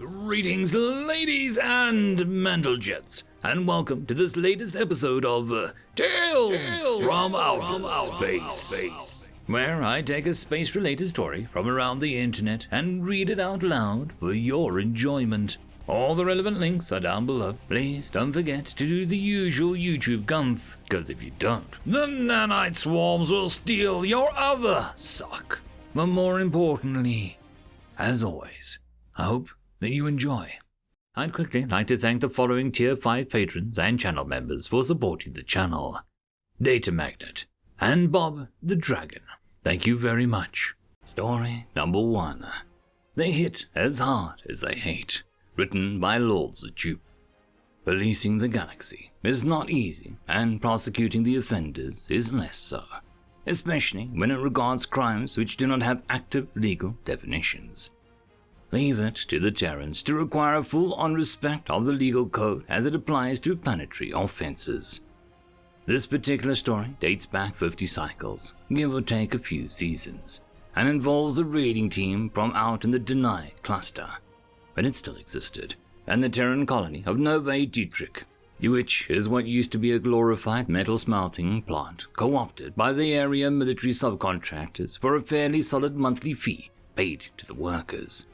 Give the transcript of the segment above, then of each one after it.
Greetings, ladies and mentalgets, and welcome to this latest episode of Tales from Outer Space, where I take a space-related story from around the internet and read it out loud for your enjoyment. All the relevant links are down below. Please don't forget to do the usual YouTube gumph, because if you don't, the nanite swarms will steal your other sock. But more importantly, as always, I hope that you enjoy. I'd quickly like to thank the following Tier 5 patrons and channel members for supporting the channel: Datamagnet and Bob the Dragon. Thank you very much. Story number 1. They hit as hard as they hate. Written by Lords of Dupe. Policing the galaxy is not easy, and prosecuting the offenders is less so, especially when it regards crimes which do not have active legal definitions. Leave it to the Terrans to require a full-on respect of the legal code as it applies to planetary offenses. This particular story dates back 50 cycles, give or take a few seasons, and involves a raiding team from out in the Deny cluster, when it still existed, and the Terran colony of Nova Dietrich, which is what used to be a glorified metal smelting plant co-opted by the area military subcontractors for a fairly solid monthly fee paid to the workers.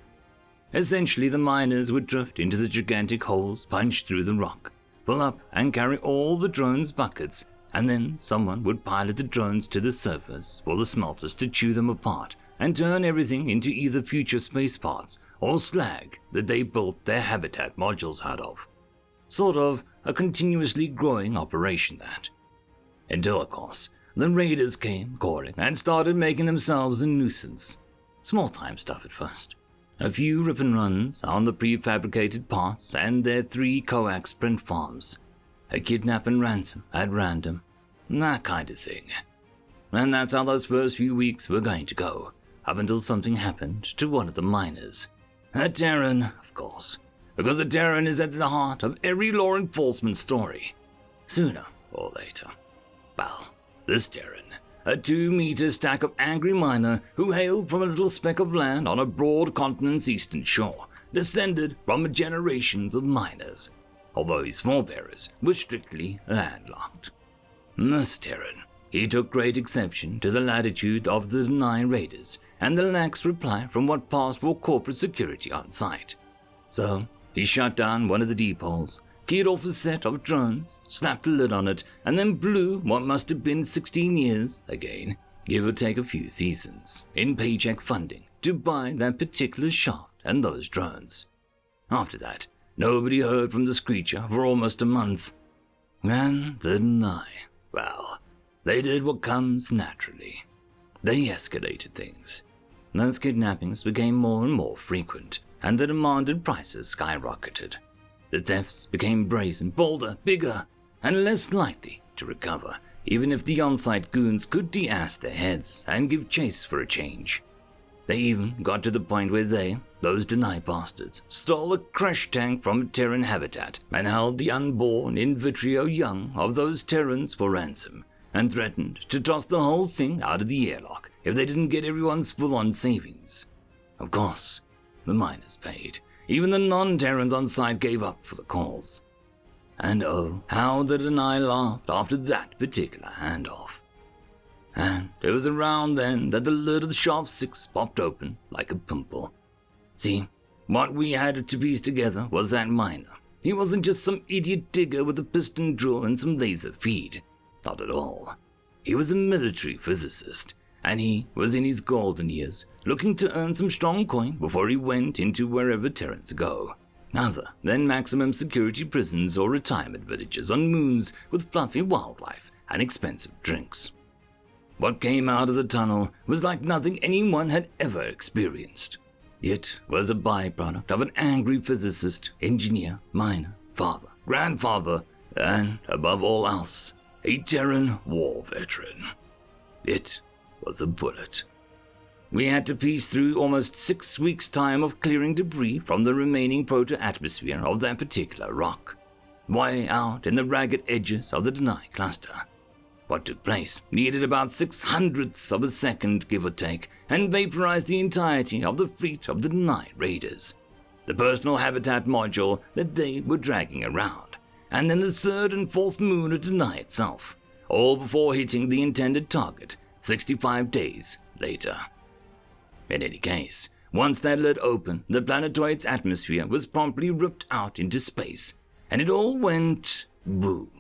Essentially, the miners would drift into the gigantic holes punched through the rock, fill up and carry all the drones' buckets, and then someone would pilot the drones to the surface for the smelters to chew them apart and turn everything into either future space parts or slag that they built their habitat modules out of. Sort of a continuously growing operation that. Until, of course, the raiders came calling and started making themselves a nuisance. Small-time stuff at first. A few rip and runs on the prefabricated parts and their 3 coax print farms. A kidnap and ransom at random. That kind of thing. And that's how those first few weeks were going to go, up until something happened to one of the miners. A Terran, of course, because a Terran is at the heart of every law enforcement story, sooner or later. Well, this Terran, a 2-meter stack of angry miner who hailed from a little speck of land on a broad continent's eastern shore, descended from generations of miners, although his forebears were strictly landlocked. This Terran, he took great exception to the latitude of the Deny raiders and the lax reply from what passed for corporate security on site. So, he shut down one of the depots, keyed off a set of drones, slapped a lid on it, and then blew what must have been 16 years, again, give or take a few seasons, in paycheck funding to buy that particular shaft and those drones. After that, nobody heard from this creature for almost a month. And the Deny, well, they did what comes naturally. They escalated things. Those kidnappings became more and more frequent, and the demanded prices skyrocketed. The thefts became brazen, bolder, bigger, and less likely to recover, even if the on-site goons could de-ass their heads and give chase for a change. They even got to the point where they, those Deny bastards, stole a crash tank from a Terran habitat and held the unborn in vitro young of those Terrans for ransom, and threatened to toss the whole thing out of the airlock if they didn't get everyone's full-on savings. Of course, the miners paid. Even the non-Terrans on site gave up for the cause. And oh, how the Deny laughed after that particular handoff. And it was around then that the lid of the Sharp 6 popped open like a pimple. See, what we had to piece together was that miner. He wasn't just some idiot digger with a piston drill and some laser feed. Not at all. He was a military physicist, and he was in his golden years, looking to earn some strong coin before he went into wherever Terrans go, other than maximum security prisons or retirement villages on moons with fluffy wildlife and expensive drinks. What came out of the tunnel was like nothing anyone had ever experienced. It was a byproduct of an angry physicist, engineer, miner, father, grandfather, and, above all else, a Terran war veteran. It was a bullet. We had to piece through almost 6 weeks' time of clearing debris from the remaining proto-atmosphere of that particular rock, way out in the ragged edges of the Deny cluster. What took place needed about 600ths of a second, give or take, and vaporized the entirety of the fleet of the Deny raiders. the personal habitat module that they were dragging around, and then the third and fourth moon of Deny itself, all before hitting the intended target 65 days later. In any case, once that lid opened, the planetoid's atmosphere was promptly ripped out into space, and it all went boom.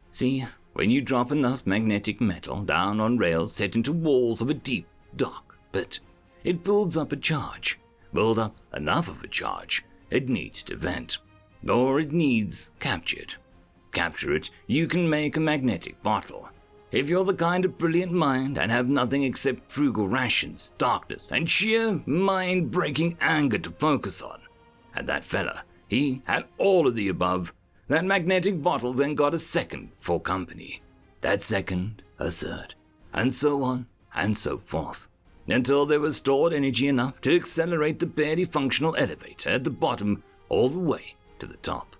See, when you drop enough magnetic metal down on rails set into walls of a deep, dark pit, it builds up a charge. Build up enough of a charge, it needs to vent, or it needs captured. Capture it, you can make a magnetic bottle. If you're the kind of brilliant mind and have nothing except frugal rations, darkness, and sheer mind-breaking anger to focus on, and that fella, he had all of the above, that magnetic bottle then got a second for company. That second, a third, and so on and so forth, until there was stored energy enough to accelerate the barely functional elevator at the bottom all the way to the top.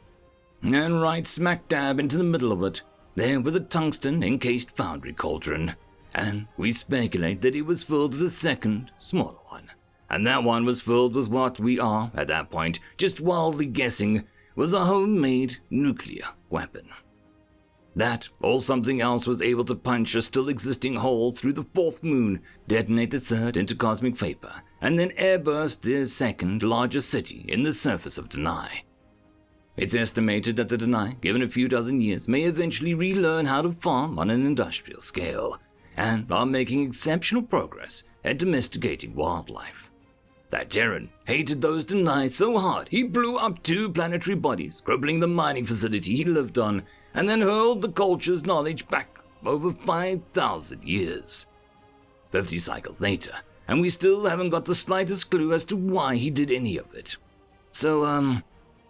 And right smack dab into the middle of it, there was a tungsten-encased foundry cauldron, and we speculate that it was filled with a second, smaller one. And that one was filled with what we are, at that point, just wildly guessing was a homemade nuclear weapon. That, or something else, was able to punch a still-existing hole through the fourth moon, detonate the third into cosmic vapor, and then airburst the second largest city in the surface of Deny. It's estimated that the Deny, given a few dozen years, may eventually relearn how to farm on an industrial scale, and are making exceptional progress at domesticating wildlife. That Terran hated those Deny so hard he blew up 2 planetary bodies, crippling the mining facility he lived on, and then hurled the culture's knowledge back over 5,000 years. 50 cycles later, and we still haven't got the slightest clue as to why he did any of it. So, a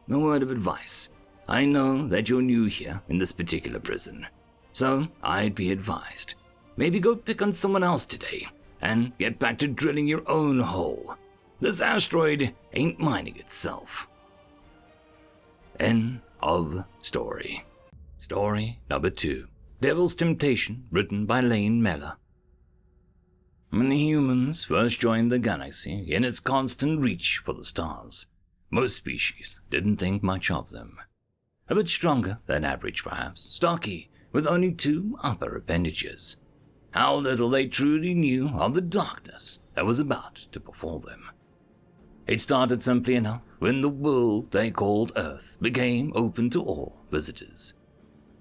word of advice. I know that you're new here in this particular prison, so I'd be advised. Maybe go pick on someone else today, and get back to drilling your own hole. This asteroid ain't mining itself. End of story. Story number 2. Devil's Temptation, written by Lane Meller. When the humans first joined the galaxy in its constant reach for the stars, most species didn't think much of them. A bit stronger than average perhaps, stocky, with only 2 upper appendages. How little they truly knew of the darkness that was about to befall them. It started simply enough when the world they called Earth became open to all visitors.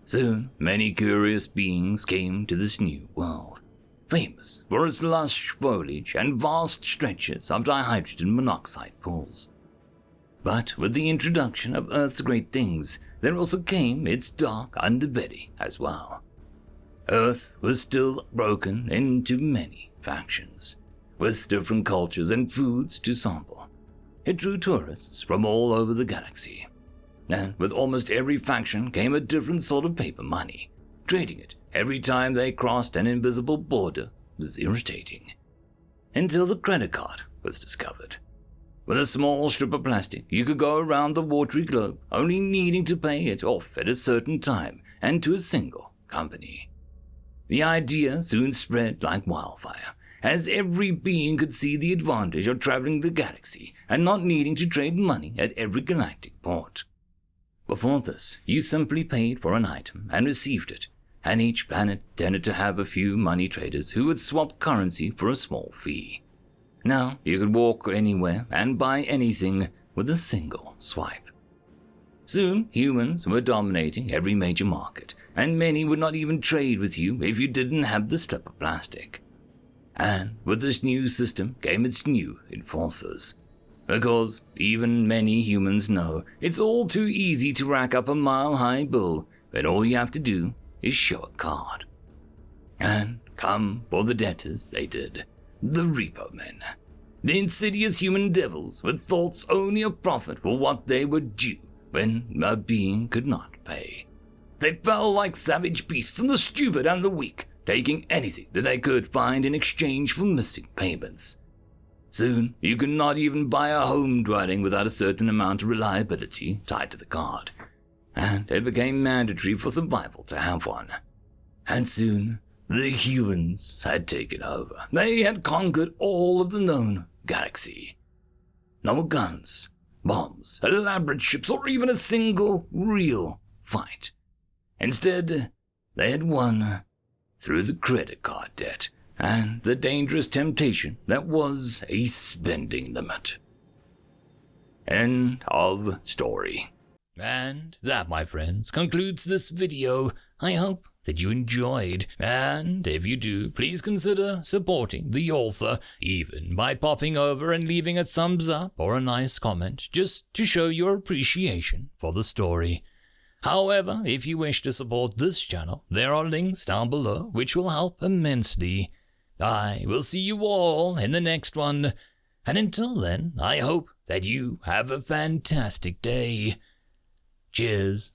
Soon, many curious beings came to this new world, famous for its lush foliage and vast stretches of dihydrogen monoxide pools. But with the introduction of Earth's great things, there also came its dark underbelly as well. Earth was still broken into many factions, with different cultures and foods to sample. It drew tourists from all over the galaxy, and with almost every faction came a different sort of paper money. Trading it every time they crossed an invisible border was irritating, until the credit card was discovered. With a small strip of plastic, you could go around the watery globe, only needing to pay it off at a certain time and to a single company. The idea soon spread like wildfire, as every being could see the advantage of traveling the galaxy and not needing to trade money at every galactic port. Before this, you simply paid for an item and received it, and each planet tended to have a few money traders who would swap currency for a small fee. Now, you could walk anywhere and buy anything with a single swipe. Soon, humans were dominating every major market, and many would not even trade with you if you didn't have the slip of plastic. And with this new system came its new enforcers. Because even many humans know it's all too easy to rack up a mile-high bill when all you have to do is show a card. And come for the debtors they did, the repo men. The insidious human devils with thoughts only of profit for what they were due when a being could not pay. They fell like savage beasts on the stupid and the weak, taking anything that they could find in exchange for missing payments. Soon, you could not even buy a home dwelling without a certain amount of reliability tied to the card, and it became mandatory for survival to have one. And soon, the humans had taken over. They had conquered all of the known galaxy. No more guns, bombs, elaborate ships, or even a single real fight. Instead, they had won through the credit card debt and the dangerous temptation that was a spending limit. End of story. And that, my friends, concludes this video. I hope that you enjoyed, and if you do, please consider supporting the author, even by popping over and leaving a thumbs up or a nice comment, just to show your appreciation for the story. However, if you wish to support this channel, there are links down below which will help immensely. I will see you all in the next one, and until then, I hope that you have a fantastic day. Cheers.